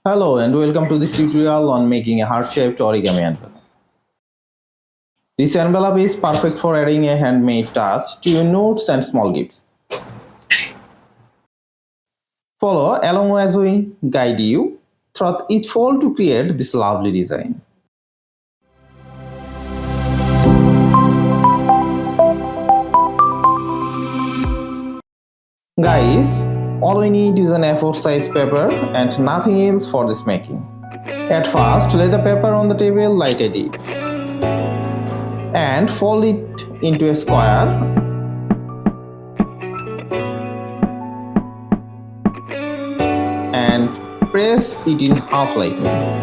Hello and welcome to this tutorial on making a heart-shaped origami envelope. This envelope is perfect for adding a handmade touch to your notes and small gifts. Follow along as we guide you through each fold to create this lovely design. Guys, all we need is an A4 size paper and nothing else for this making. At first, lay the paper on the table like I did and fold it into a square and press it in half like me.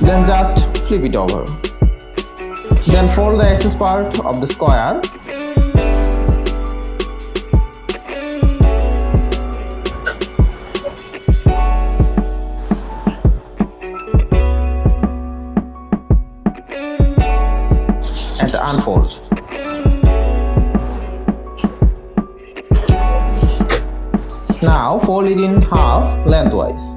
Then just flip it over. Then fold the excess part of the square and unfold. Now fold it in half lengthwise.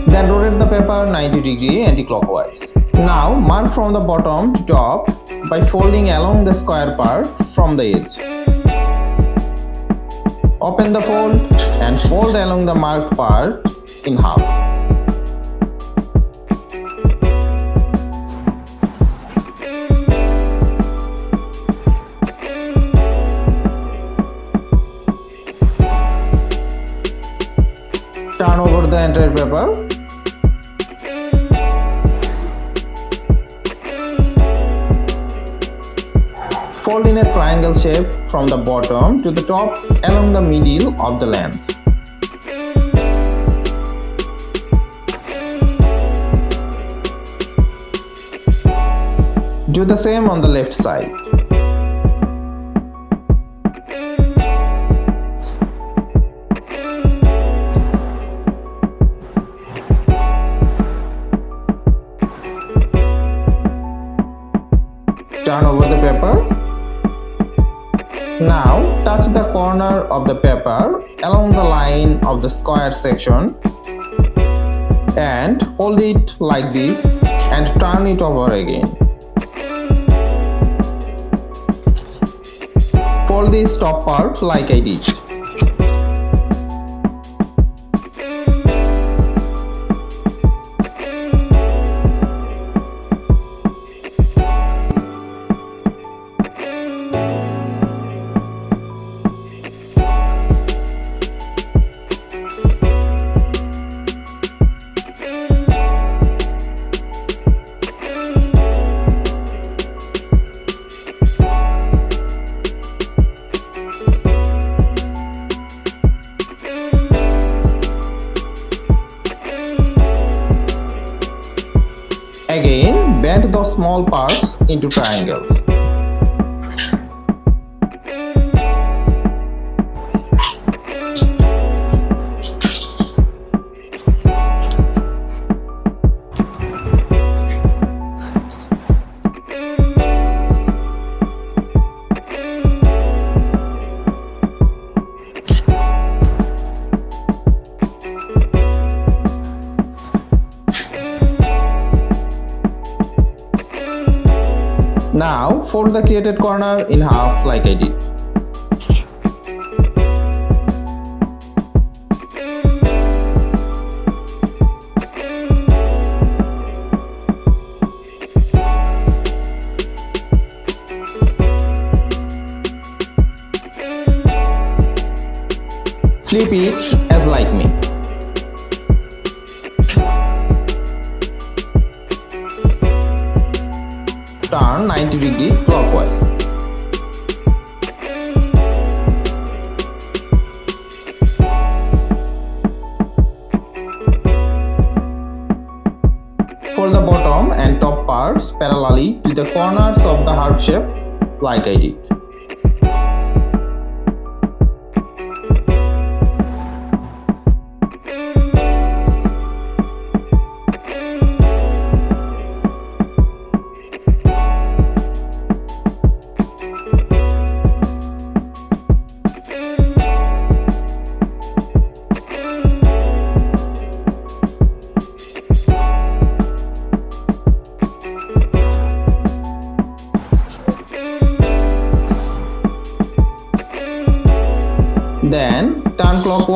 Then rotate the paper 90 degree anti-clockwise. Now mark from the bottom to top by folding along the square part from the edge. Open the fold and fold along the marked part in half. Turn over the entire paper. Fold in a triangle shape from the bottom to the top along the middle of the length. Do the same on the left side. Turn over the paper. Now touch the corner of the paper along the line of the square section and hold it like this and turn it over again. Fold this top part like I did. Again, bend those small parts into triangles. Now fold the created corner in half like I did. Flip it as like me. Turn 90 degree clockwise. Fold the bottom and top parts parallelly to the corners of the heart shape like I did.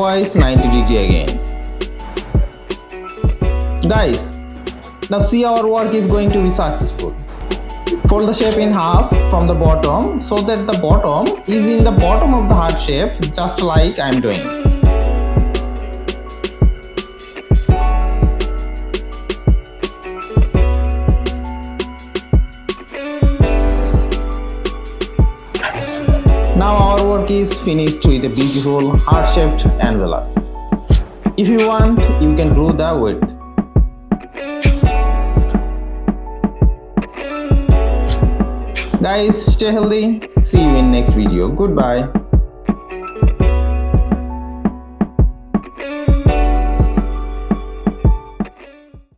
clockwise 90 degree again. Guys, now see our work is going to be successful. Fold the shape in half from the bottom so that the bottom is in the bottom of the heart shape, just like I am doing. Now our work is finished with a beautiful heart-shaped envelope. If you want, you can glue the width. Guys, stay healthy. See you in next video. Goodbye.